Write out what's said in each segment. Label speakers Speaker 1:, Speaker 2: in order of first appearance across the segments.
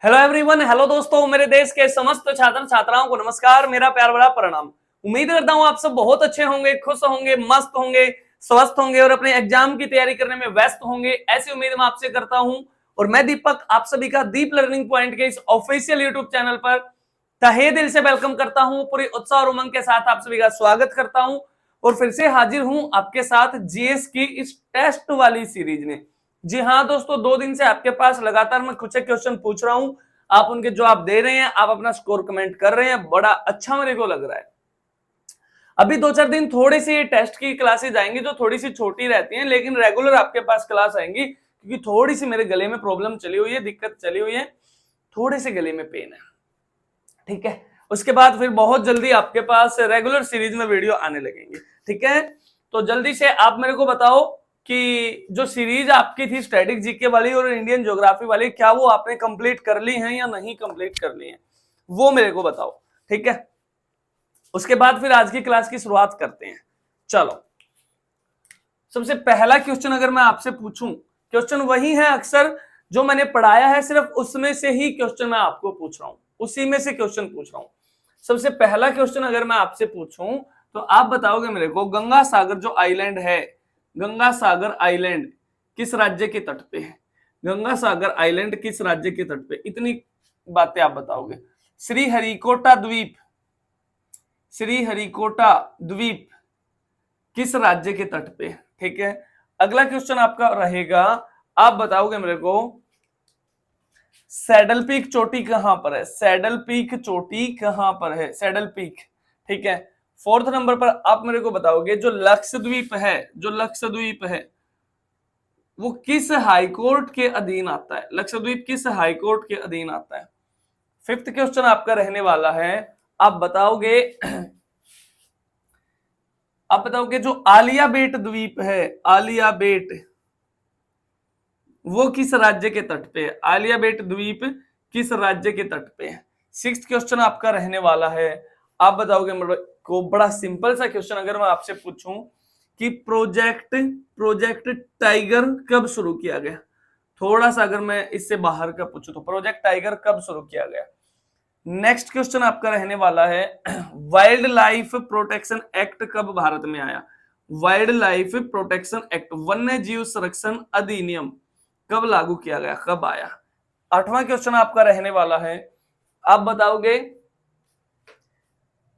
Speaker 1: Hello everyone, hello दोस्तों, मेरे देश के समस्त छात्र छात्राओं को नमस्कार। मेरा प्यार भरा प्रणाम। उम्मीद करता हूं आप सब बहुत अच्छे होंगे, खुश होंगे, मस्त होंगे, स्वस्थ होंगे और अपने एग्जाम की तैयारी करने में व्यस्त होंगे। ऐसी उम्मीद मैं आपसे करता हूं। और मैं दीपक आप सभी का दीप लर्निंग पॉइंट के इस ऑफिशियल यूट्यूब चैनल पर तहे दिल से वेलकम करता हूं। पूरी उत्साह और उमंग के साथ आप सभी का स्वागत करता हूं और फिर से हाजिर हूं आपके साथ जीएस की इस टेस्ट वाली सीरीज में। जी हाँ दोस्तों, 2 दिन से आपके पास लगातार मैं कुछ क्वेश्चन पूछ रहा हूं, आप उनके जवाब दे रहे हैं, आप अपना स्कोर कमेंट कर रहे हैं, बड़ा अच्छा मेरे को लग रहा है। अभी 2-4 दिन थोड़ी सी टेस्ट की क्लासेज आएंगी जो थोड़ी सी छोटी रहती हैं, लेकिन रेगुलर आपके पास क्लास आएंगी क्योंकि थोड़ी सी मेरे गले में प्रॉब्लम चली हुई है, दिक्कत चली हुई है, थोड़े से गले में पेन है। ठीक है, उसके बाद फिर बहुत जल्दी आपके पास रेगुलर सीरीज में वीडियो आने लगेंगे। ठीक है, तो जल्दी से आप मेरे को बताओ कि जो सीरीज आपकी थी स्टैटिक जीके वाली और इंडियन ज्योग्राफी वाली, क्या वो आपने कंप्लीट कर ली है या नहीं कंप्लीट कर ली है, वो मेरे को बताओ। ठीक है, उसके बाद फिर आज की क्लास की शुरुआत करते हैं। चलो, सबसे पहला क्वेश्चन अगर मैं आपसे पूछूं, क्वेश्चन वही है अक्सर जो मैंने पढ़ाया है, सिर्फ उसमें से ही क्वेश्चन मैं आपको पूछ रहा हूं, उसी में से क्वेश्चन पूछ रहा हूं। सबसे पहला क्वेश्चन अगर मैं आपसे पूछूं तो आप बताओगे मेरे को, गंगा सागर जो आइलैंड है, गंगा सागर आइलैंड किस राज्य के तट पे है? गंगा सागर आइलैंड किस राज्य के तट पे? इतनी बातें आप बताओगे। श्रीहरिकोटा द्वीप, श्रीहरिकोटा द्वीप किस राज्य के तट पे? ठीक है, अगला क्वेश्चन आपका रहेगा, आप बताओगे मेरे को, सैडल पीक चोटी कहां पर है? सैडल पीक चोटी कहां पर है? Saddle peak. ठीक है, 4th नंबर पर आप मेरे को बताओगे, जो लक्षद्वीप है, जो लक्षद्वीप है वो किस हाईकोर्ट के अधीन आता है? लक्षद्वीप किस हाईकोर्ट के अधीन आता है? 5th क्वेश्चन आपका रहने वाला है, आप बताओगे आप बताओगे जो आलिया बेट द्वीप है, आलिया बेट, वो किस राज्य के तट पे है? आलिया बेट द्वीप किस राज्य के तट पे है? 6th क्वेश्चन आपका रहने वाला है, आप बताओगे मेरे को, बड़ा सिंपल सा क्वेश्चन अगर मैं आपसे पूछूं कि प्रोजेक्ट टाइगर कब शुरू किया गया? थोड़ा सा अगर मैं इससे बाहर का पूछूं तो प्रोजेक्ट टाइगर कब शुरू किया गया? नेक्स्ट क्वेश्चन आपका रहने वाला है, वाइल्ड लाइफ प्रोटेक्शन एक्ट कब भारत में आया? वाइल्ड लाइफ प्रोटेक्शन एक्ट, वन्य जीव संरक्षण अधिनियम कब लागू किया गया, कब आया? 8वां क्वेश्चन आपका रहने वाला है, आप बताओगे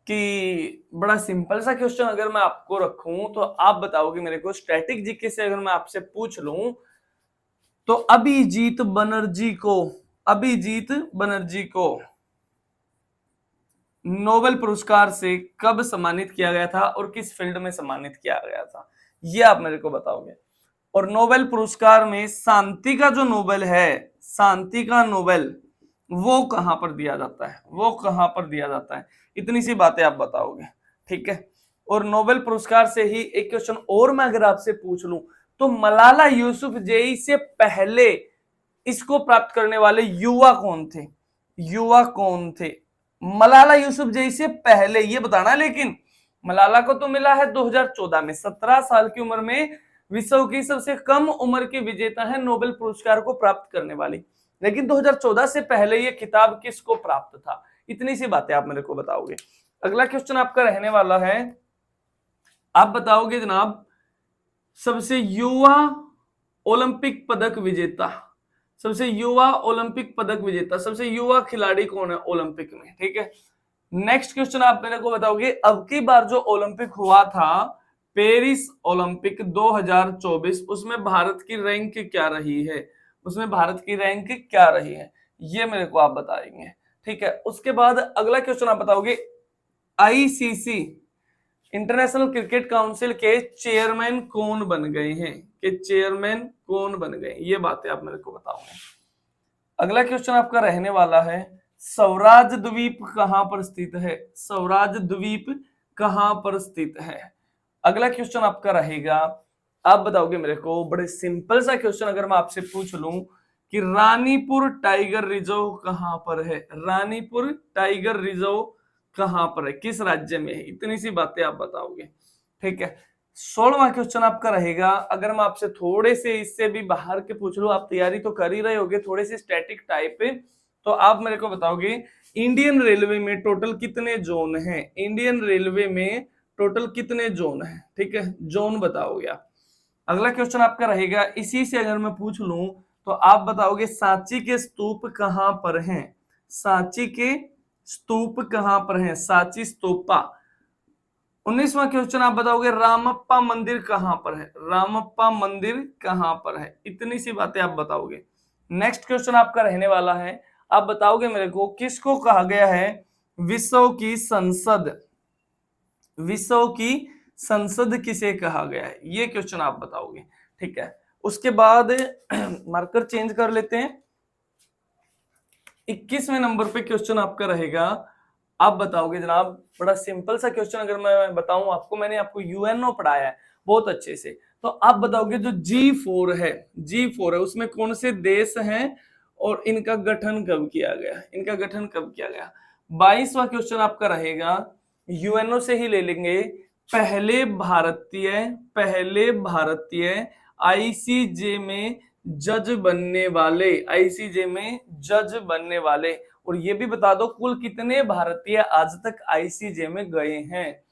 Speaker 1: कि बड़ा सिंपल सा क्वेश्चन अगर मैं आपको रखूं तो आप बताओगे मेरे को, स्टैटिक जीके से अगर मैं आपसे पूछ लूं तो अभिजीत बनर्जी को नोबेल पुरस्कार से कब सम्मानित किया गया था और किस फील्ड में सम्मानित किया गया था, ये आप मेरे को बताओगे। और नोबेल पुरस्कार में शांति का जो नोबेल है, शांति का नोबेल, वो कहां पर दिया जाता है, वो कहां पर दिया जाता है? इतनी सी बातें आप बताओगे। ठीक है, और नोबेल पुरस्कार से ही एक क्वेश्चन और मैं अगर आपसे पूछ लूं तो मलाला यूसुफजई से पहले इसको प्राप्त करने वाले युवा कौन थे? युवा कौन थे मलाला यूसुफजई से पहले, ये बताना। लेकिन मलाला को तो मिला है 2014 में, 17 साल की उम्र में विश्व की सबसे कम उम्र की विजेता है नोबेल पुरस्कार को प्राप्त करने वाली। लेकिन 2014 से पहले ये खिताब किसको प्राप्त था? इतनी सी बातें आप मेरे को बताओगे। अगला क्वेश्चन आपका रहने वाला है, आप बताओगे जनाब, सबसे युवा ओलंपिक पदक विजेता, सबसे युवा ओलंपिक पदक विजेता, सबसे युवा खिलाड़ी कौन है ओलंपिक में? ठीक है, नेक्स्ट क्वेश्चन आप मेरे को बताओगे, अब की बार जो ओलंपिक हुआ था पेरिस ओलंपिक 2024, उसमें भारत की रैंक क्या रही है? उसमें भारत की रैंक क्या रही है, ये मेरे को आप बताएंगे। ठीक है, उसके बाद अगला क्वेश्चन आप बताओगे, आईसीसी इंटरनेशनल क्रिकेट काउंसिल के चेयरमैन कौन बन गए हैं? कि चेयरमैन कौन बन गए, ये बातें आप मेरे को बताओगे। अगला क्वेश्चन आपका रहने वाला है, स्वराज द्वीप कहां पर स्थित है? स्वराज द्वीप कहां पर स्थित है? अगला क्वेश्चन आपका रहेगा, आप बताओगे मेरे को, बड़े सिंपल सा क्वेश्चन अगर मैं आपसे पूछ लूं कि रानीपुर टाइगर रिजर्व कहां पर है? रानीपुर टाइगर रिजर्व कहां पर है, किस राज्य में है? इतनी सी बातें आप बताओगे। ठीक है, 16वां क्वेश्चन आपका रहेगा, अगर मैं आपसे थोड़े से इससे भी बाहर के पूछ लूं, आप तैयारी तो कर ही रहे होगे थोड़े से स्टैटिक टाइप पे, तो आप मेरे को बताओगे इंडियन रेलवे में टोटल कितने जोन हैं, इंडियन रेलवे में टोटल कितने जोन हैं, ठीक है, जोन बताओगे आप। अगला क्वेश्चन आपका रहेगा, इसी से अगर मैं पूछ लूं तो आप बताओगे सांची के स्तूप कहां पर हैं, सांची के स्तूप कहां पर हैं, सांची स्तूपा। 19वां क्वेश्चन आप बताओगे रामप्पा मंदिर कहां पर है, रामप्पा मंदिर कहां पर है, इतनी सी बातें आप बताओगे। नेक्स्ट क्वेश्चन आपका रहने वाला है, आप बताओगे मेरे को किसको कहा गया है विश्व की संसद, विश्व की संसद किसे कहा गया है, ये क्वेश्चन आप बताओगे, ठीक है। उसके बाद मार्कर चेंज कर लेते हैं। 21वें नंबर पे क्वेश्चन आपका रहेगा, आप बताओगे जनाब, बड़ा सिंपल सा क्वेश्चन अगर मैं बताऊं आपको, मैंने आपको यूएनओ पढ़ाया है बहुत अच्छे से, तो आप बताओगे जो G4 है, G4 है उसमें कौन से देश हैं और इनका गठन कब किया गया, इनका गठन कब किया गया। 22वां क्वेश्चन आपका रहेगा, यूएनओ से ही ले लेंगे, पहले भारतीय आईसीजे में जज बनने वाले, आईसीजे में जज बनने वाले, और ये भी बता दो कुल कितने भारतीय आज तक आईसीजे में गए हैं।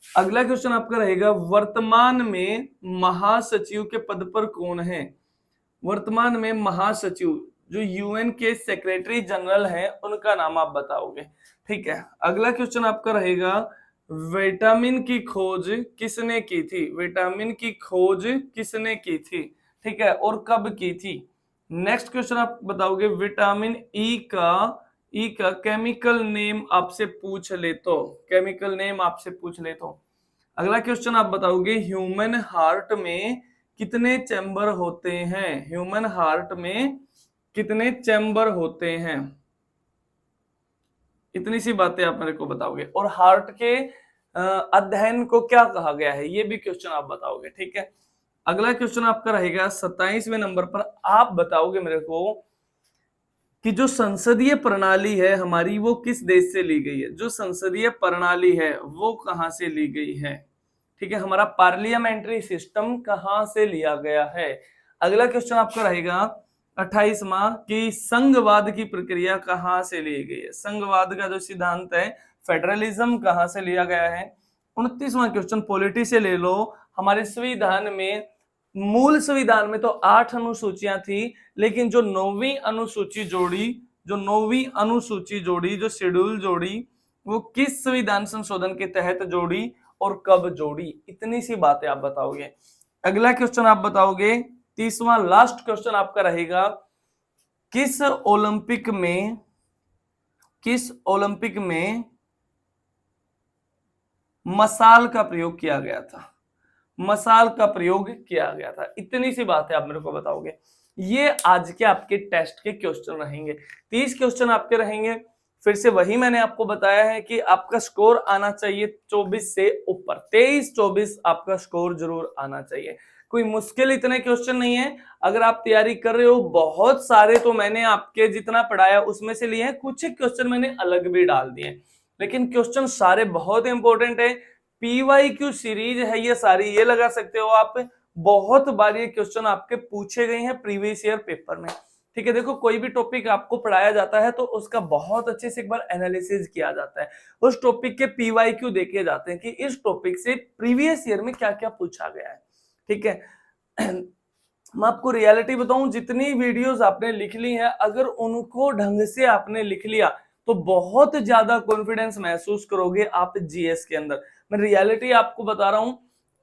Speaker 1: अगला क्वेश्चन आपका रहेगा, वर्तमान में महासचिव के पद पर कौन है, वर्तमान में महासचिव जो यूएन के सेक्रेटरी जनरल हैं उनका नाम आप बताओगे, ठीक है। अगला क्वेश्चन आपका रहेगा, विटामिन की खोज किसने की थी, विटामिन की खोज किसने की थी, ठीक है, और कब की थी। नेक्स्ट क्वेश्चन आप बताओगे, विटामिन ई का केमिकल नेम आपसे पूछ ले तो, केमिकल नेम आपसे पूछ ले तो। अगला क्वेश्चन आप बताओगे, ह्यूमन हार्ट में कितने चैम्बर होते हैं, ह्यूमन हार्ट में कितने चैम्बर होते हैं, इतनी सी बातें आप मेरे को बताओगे। और हार्ट के अध्ययन को क्या कहा गया है, ये भी क्वेश्चन आप बताओगे, ठीक है। अगला क्वेश्चन आपका रहेगा 27वें नंबर पर, आप बताओगे मेरे को कि जो संसदीय प्रणाली है हमारी वो किस देश से ली गई है, जो संसदीय प्रणाली है वो कहां से ली गई है, ठीक है, हमारा पार्लियामेंट्री सिस्टम कहां से लिया गया है। अगला क्वेश्चन आपका रहेगा 28वां कि संघवाद की प्रक्रिया कहां से ली गई है, संघवाद का जो सिद्धांत है फेडरलिज्म कहां से लिया गया है। 29वां क्वेश्चन पॉलिटी से ले लो, हमारे संविधान में, मूल संविधान में तो 8 अनुसूचियां थी, लेकिन जो 9वीं अनुसूची जोड़ी, जो 9वीं अनुसूची जोड़ी, जो शेड्यूल जोड़ी, वो किस संविधान संशोधन के तहत जोड़ी और कब जोड़ी, इतनी सी बातें आप बताओगे। अगला क्वेश्चन आप बताओगे 30वां लास्ट क्वेश्चन आपका रहेगा, किस ओलंपिक में मसाल का प्रयोग किया गया था, मसाल का प्रयोग किया गया था, इतनी सी बातें आप मेरे को बताओगे। ये आज के आपके टेस्ट के क्वेश्चन रहेंगे, 30 क्वेश्चन आपके रहेंगे। फिर से वही मैंने आपको बताया है कि आपका स्कोर आना चाहिए 24 से ऊपर, 23-24 आपका स्कोर जरूर आना चाहिए। कोई मुश्किल इतने क्वेश्चन नहीं है, अगर आप तैयारी कर रहे हो, बहुत सारे तो मैंने आपके जितना पढ़ाया उसमें से लिए हैं, कुछ क्वेश्चन मैंने अलग भी डाल दिए, लेकिन क्वेश्चन सारे बहुत इंपॉर्टेंट है। PYQ सीरीज है ये सारी, ये लगा सकते हो आप, बहुत बार ये क्वेश्चन आपके पूछे गए हैं प्रीवियस ईयर पेपर में, ठीक है। देखो कोई भी टॉपिक आपको पढ़ाया जाता है तो उसका बहुत अच्छे से एक बार एनालिसिस किया जाता है, उस टॉपिक के PYQ देखे जाते हैं कि इस टॉपिक से प्रीवियस ईयर में क्या क्या पूछा गया है, ठीक है। मैं आपको रियलिटी बताऊं, जितनी वीडियोस आपने लिख ली है, अगर उनको ढंग से आपने लिख लिया तो बहुत ज्यादा कॉन्फिडेंस महसूस करोगे आप जीएस के अंदर। मैं रियलिटी आपको बता रहा हूं,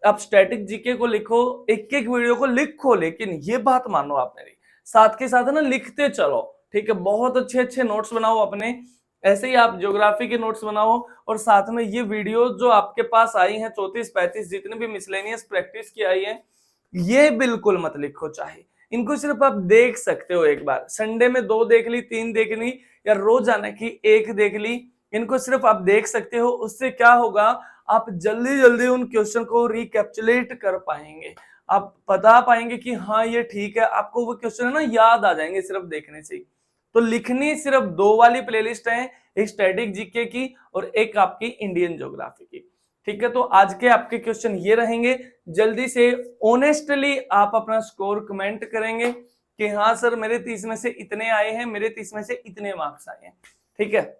Speaker 1: आप स्टैटिक जीके को लिखो, एक एक वीडियो को लिखो, लेकिन ये बात मानो आप मेरी, साथ के साथ ना लिखते चलो, ठीक है। बहुत अच्छे अच्छे नोट्स बनाओ अपने, ऐसे ही आप ज्योग्राफी के नोट्स बनाओ, और साथ में ये वीडियो जो आपके पास आई है 34-35 जितने भी मिसलेनियस प्रैक्टिस की आई है, ये बिल्कुल मत लिखो, चाहे इनको सिर्फ आप देख सकते हो, एक बार संडे में 2 देख ली, 3 देख ली, या रोजाना की 1 देख ली, इनको सिर्फ आप देख सकते हो। उससे क्या होगा, आप जल्दी जल्दी उन क्वेश्चन को रिकैप्चुलेट कर पाएंगे, आप बता पाएंगे कि हाँ ये ठीक है, आपको वो क्वेश्चन है ना याद आ जाएंगे सिर्फ देखने से। तो लिखनी सिर्फ 2 वाली प्लेलिस्ट है, एक स्टैटिक जीके की और एक आपकी इंडियन ज्योग्राफी की, ठीक है। तो आज के आपके क्वेश्चन ये रहेंगे, जल्दी से ऑनेस्टली आप अपना स्कोर कमेंट करेंगे कि हाँ सर मेरे 30 में से इतने आए हैं, मेरे 30 में से इतने मार्क्स आए हैं। ठीक है,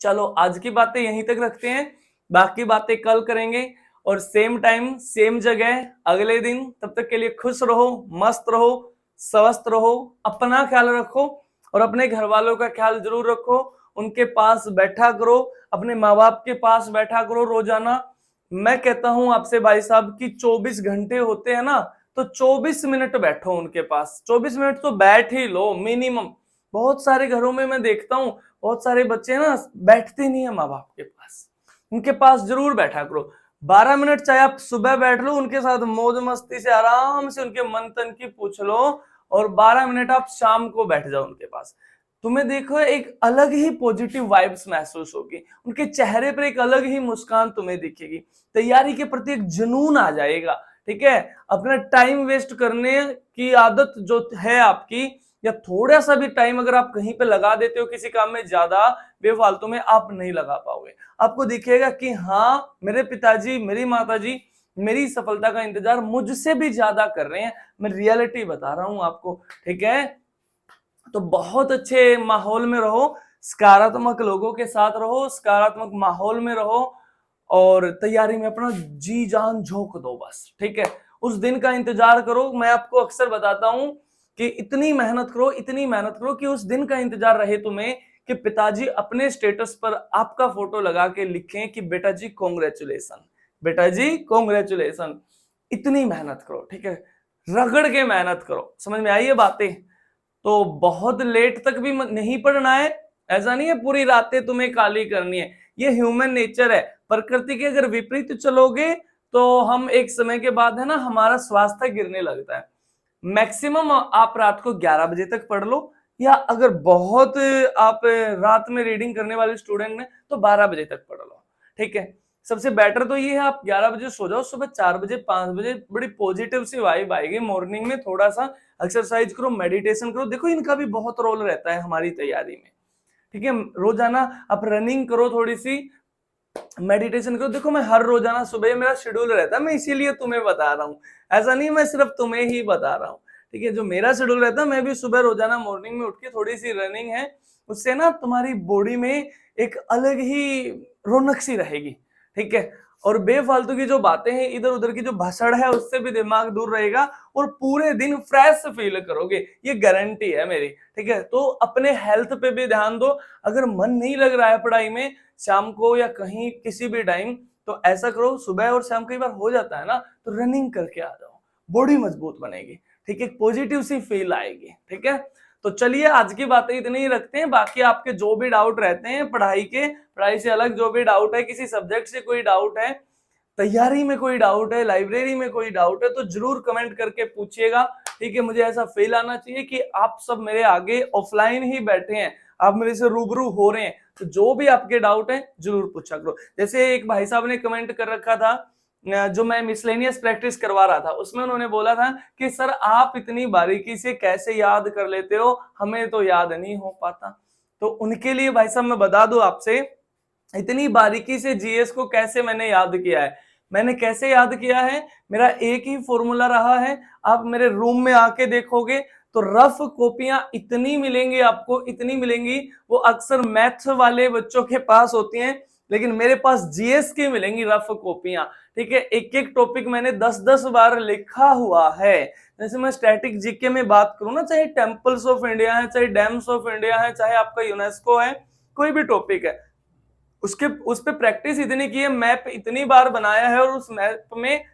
Speaker 1: चलो आज की बातें यहीं तक रखते हैं, बाकी बातें कल करेंगे और सेम टाइम सेम जगह अगले दिन। तब तक के लिए खुश रहो, मस्त रहो, स्वस्थ रहो, अपना ख्याल रखो और अपने घर वालों का ख्याल जरूर रखो। उनके पास बैठा करो, अपने माँ बाप के पास बैठा करो रोजाना। मैं कहता हूं आपसे भाई साहब कि 24 घंटे होते हैं ना, तो 24 मिनट बैठो उनके पास, 24 मिनट तो बैठ ही लो मिनिमम। बहुत सारे घरों में मैं देखता हूँ बहुत सारे बच्चे ना बैठते नहीं है माँ बाप के पास, उनके पास जरूर बैठा करो। 12 मिनट चाहे आप सुबह बैठ लो उनके साथ, मौज मस्ती से आराम से उनके मन तन की पूछ लो, और 12 मिनट आप शाम को बैठ जाओ उनके पास। तुम्हें देखो एक अलग ही पॉजिटिव वाइब्स महसूस होगी, उनके चेहरे पर एक अलग ही मुस्कान तुम्हें दिखेगी, तैयारी के प्रति एक जुनून आ जाएगा। ठीक है, अपना टाइम वेस्ट करने की आदत जो है आपकी, या थोड़ा सा भी टाइम अगर आप कहीं पे लगा देते हो किसी काम में, ज्यादा बेफालतू में आप नहीं लगा पाओगे। आपको दिखेगा कि हाँ मेरे पिताजी मेरी माताजी मेरी सफलता का इंतजार मुझसे भी ज्यादा कर रहे हैं, मैं रियलिटी बता रहा हूं आपको। ठीक है, तो बहुत अच्छे माहौल में रहो, सकारात्मक लोगों के साथ रहो, सकारात्मक माहौल में रहो और तैयारी में अपना जी जान झोंक दो बस। ठीक है, उस दिन का इंतजार करो। मैं आपको अक्सर बताता हूं कि इतनी मेहनत करो, इतनी मेहनत करो कि उस दिन का इंतजार रहे तुम्हें कि पिताजी अपने स्टेटस पर आपका फोटो लगा के लिखें कि बेटा जी कॉन्ग्रेचुलेशन, बेटा जी कॉन्ग्रेचुलेशन। इतनी मेहनत करो, ठीक है, रगड़ के मेहनत करो। समझ में आई ये बातें? तो बहुत लेट तक भी नहीं पढ़ना है, ऐसा नहीं है पूरी रातें तुम्हें काली करनी है, ये ह्यूमन नेचर है। प्रकृति के अगर विपरीत चलोगे तो हम एक समय के बाद है ना हमारा स्वास्थ्य गिरने लगता है। मैक्सिमम आप रात को 11 बजे तक पढ़ लो, या अगर बहुत आप रात में रीडिंग करने वाले स्टूडेंट हैं तो 12 बजे तक पढ़ लो। ठीक है, सबसे बेटर तो ये है आप 11 बजे सो जाओ, सुबह 4 बजे 5 बजे बड़ी पॉजिटिव सी वाइब आएगी। मॉर्निंग में थोड़ा सा एक्सरसाइज करो, मेडिटेशन करो, देखो इनका भी बहुत रोल रहता है हमारी तैयारी में। ठीक है, रोजाना आप रनिंग करो, थोड़ी सी मेडिटेशन करो। देखो मैं हर रोजाना सुबह मेरा शेड्यूल रहता है, मैं इसीलिए तुम्हें बता रहा हूँ, ऐसा नहीं मैं सिर्फ तुम्हें ही बता रहा हूँ। ठीक है, जो मेरा शेड्यूल रहता है, मैं भी सुबह रोजाना मॉर्निंग में उठ के थोड़ी सी रनिंग है, उससे ना तुम्हारी बॉडी में एक अलग ही रौनक सी रहेगी। ठीक है, और बेफालतू की जो बातें हैं, इधर उधर की जो भाषण है, उससे भी दिमाग दूर रहेगा और पूरे दिन फ्रेश फील करोगे, ये गारंटी है मेरी। ठीक है, तो अपने हेल्थ पे भी ध्यान दो। अगर मन नहीं लग रहा है पढ़ाई में शाम को या कहीं किसी भी टाइम, तो ऐसा करो सुबह और शाम कई बार हो जाता है ना, तो रनिंग करके आ जाओ, बॉडी मजबूत बनेगी। ठीक है, पॉजिटिव सी फील आएगी। ठीक है, तो चलिए आज की बातें इतनी ही रखते हैं। बाकी आपके जो भी डाउट रहते हैं पढ़ाई से अलग जो भी डाउट है, किसी सब्जेक्ट से कोई डाउट है, तैयारी में कोई डाउट है, लाइब्रेरी में कोई डाउट है, तो जरूर कमेंट करके पूछिएगा। ठीक है, मुझे ऐसा फील आना चाहिए कि आप सब मेरे आगे ऑफलाइन ही बैठे हैं, आप मेरे से रूबरू हो रहे हैं। तो जो भी आपके डाउट है जरूर पूछा करो। जैसे एक भाई साहब ने कमेंट कर रखा था, जो मैं मिसलेनियस प्रैक्टिस करवा रहा था, उसमें उन्होंने बोला था कि सर आप इतनी बारीकी से कैसे याद कर लेते हो, हमें तो याद नहीं हो पाता। तो उनके लिए भाई साहब मैं बता दूं आपसे, इतनी बारीकी से जीएस को कैसे मैंने याद किया है। मैंने कैसे याद किया है, मेरा एक ही फॉर्मूला रहा है। आप मेरे रूम में आके देखोगे तो रफ कॉपियां इतनी मिलेंगी आपको, इतनी मिलेंगी, वो अक्सर मैथ वाले बच्चों के पास होती हैं, लेकिन मेरे पास जीएस की मिलेंगी रफ कॉपियां। ठीक है, एक एक टॉपिक मैंने 10-10 बार लिखा हुआ है। जैसे मैं स्टैटिक जीके में बात करूं ना, चाहे टेम्पल्स ऑफ इंडिया है, चाहे डैम्स ऑफ इंडिया है, चाहे आपका यूनेस्को है, कोई भी टॉपिक है, उसके उस पे प्रैक्टिस इतनी की है, मैप इतनी बार बनाया है, और उस मैप में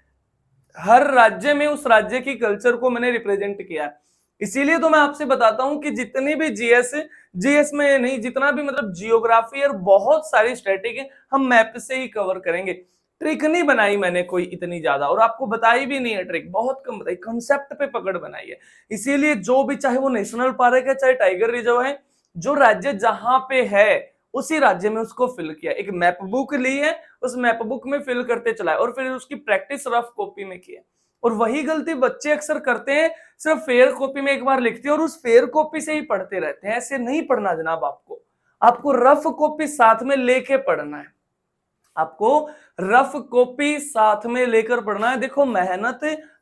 Speaker 1: हर राज्य में उस राज्य की कल्चर को मैंने रिप्रेजेंट किया है। इसीलिए तो मैं आपसे बताता हूं कि जितनी भी जीएस में नहीं, जितना भी मतलब जियोग्राफी और बहुत सारी स्टैटिक है, हम मैप से ही कवर करेंगे। ट्रिक नहीं बनाई मैंने कोई इतनी ज्यादा, और आपको बताई भी नहीं है ट्रिक, बहुत कम बताई, कंसेप्ट पे पकड़ बनाई है। इसीलिए जो भी, चाहे वो नेशनल पार्क है चाहे टाइगर रिजर्व है, जो राज्य जहां पे है उसी राज्य में उसको फिल किया, एक मैप बुक ली है, उस मैप बुक में फिल करते चला है, और फिर उसकी प्रैक्टिस रफ कॉपी में की है। और वही गलती बच्चे अक्सर करते हैं, सिर्फ फेयर कॉपी में एक बार लिखते हैं और उस फेयर कॉपी से ही पढ़ते रहते हैं। ऐसे नहीं पढ़ना जनाब, आपको रफ कॉपी साथ में लेके पढ़ना है, आपको रफ कॉपी साथ में लेकर पढ़ना है। देखो मेहनत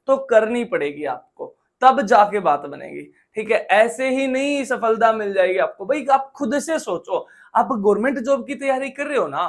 Speaker 1: तो करनी पड़ेगी आपको, तब जाके बात बनेगी। ठीक है, ऐसे ही नहीं सफलता मिल जाएगी आपको। भाई आप खुद से सोचो, आप गवर्नमेंट जॉब की तैयारी कर रहे हो ना,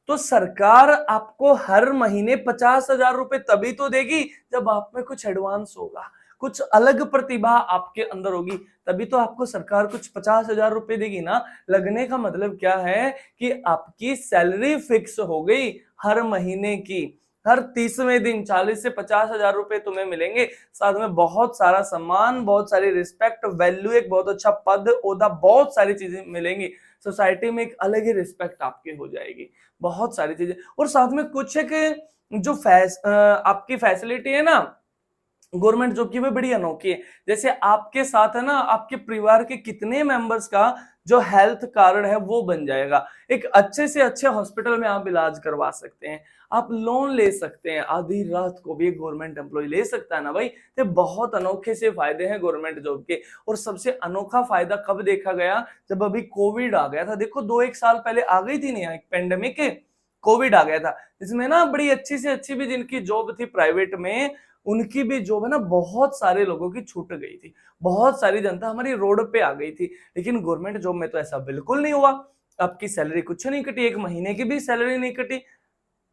Speaker 1: तो सरकार आपको हर महीने 50,000 रुपए तभी तो देगी जब आप में कुछ एडवांस होगा, कुछ अलग प्रतिभा आपके अंदर होगी, तभी तो आपको सरकार कुछ 50,000 रुपए देगी ना। लगने का मतलब क्या है कि आपकी सैलरी फिक्स हो गई हर महीने की, हर 30वें दिन 40 से 50,000 रुपए तुम्हें मिलेंगे, साथ में बहुत सारा सम्मान, बहुत सारी रिस्पेक्ट, वैल्यू, एक बहुत अच्छा पद, ओहदा, बहुत सारी चीजें मिलेंगी सोसाइटी में, एक अलग ही रिस्पेक्ट आपकी हो जाएगी, बहुत सारी चीजें। और साथ में कुछ है कि जो आपकी फैसिलिटी है ना गवर्नमेंट जॉब की, वो बड़ी अनोखी है। जैसे आपके साथ है ना, आपके परिवार के कितने मेंबर्स का जो हेल्थ कार्ड है वो बन जाएगा, एक अच्छे से अच्छे हॉस्पिटल में आप इलाज करवा सकते हैं, आप लोन ले सकते हैं, आधी रात को भी एक गवर्नमेंट एम्प्लॉय ले सकता है ना भाई। तो बहुत अनोखे से फायदे हैं गवर्नमेंट जॉब के। और सबसे अनोखा फायदा कब देखा गया, जब अभी कोविड आ गया था। देखो 2-1 साल पहले आ गई थी ना एक पेंडेमिक, कोविड आ गया था, जिसमें ना बड़ी अच्छी से अच्छी भी जिनकी जॉब थी प्राइवेट में, उनकी भी जॉब है ना बहुत सारे लोगों की छूट गई थी, बहुत सारी जनता हमारी रोड पे आ गई थी। लेकिन गवर्नमेंट जॉब में तो ऐसा बिल्कुल नहीं हुआ, आपकी सैलरी कुछ नहीं कटी, एक महीने की भी सैलरी नहीं कटी,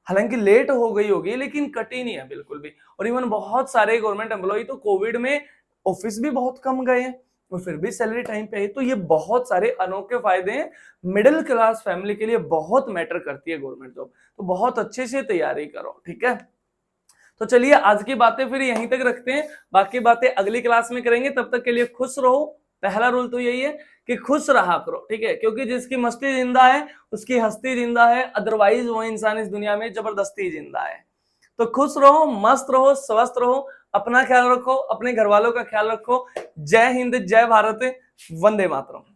Speaker 1: हालांकि लेट हो गई होगी लेकिन कटी नहीं है बिल्कुल भी। और इवन बहुत सारे गवर्नमेंट एम्प्लॉय तो कोविड में ऑफिस भी बहुत कम गए हैं और फिर भी सैलरी टाइम पे आई। तो ये बहुत सारे अनोखे फायदे हैं, मिडिल क्लास फैमिली के लिए बहुत मैटर करती है गवर्नमेंट जॉब। तो बहुत अच्छे से तैयारी करो, ठीक है। तो चलिए आज की बातें फिर यहीं तक रखते हैं, बाकी बातें अगली क्लास में करेंगे। तब तक के लिए खुश रहो, पहला रूल तो यही है कि खुश रहा करो, ठीक है, क्योंकि जिसकी मस्ती जिंदा है उसकी हस्ती जिंदा है, अदरवाइज वो इंसान इस दुनिया में जबरदस्ती जिंदा है। तो खुश रहो, मस्त रहो, स्वस्थ रहो, अपना ख्याल रखो, अपने घर वालों का ख्याल रखो। जय हिंद, जय भारत, वंदे मातरम।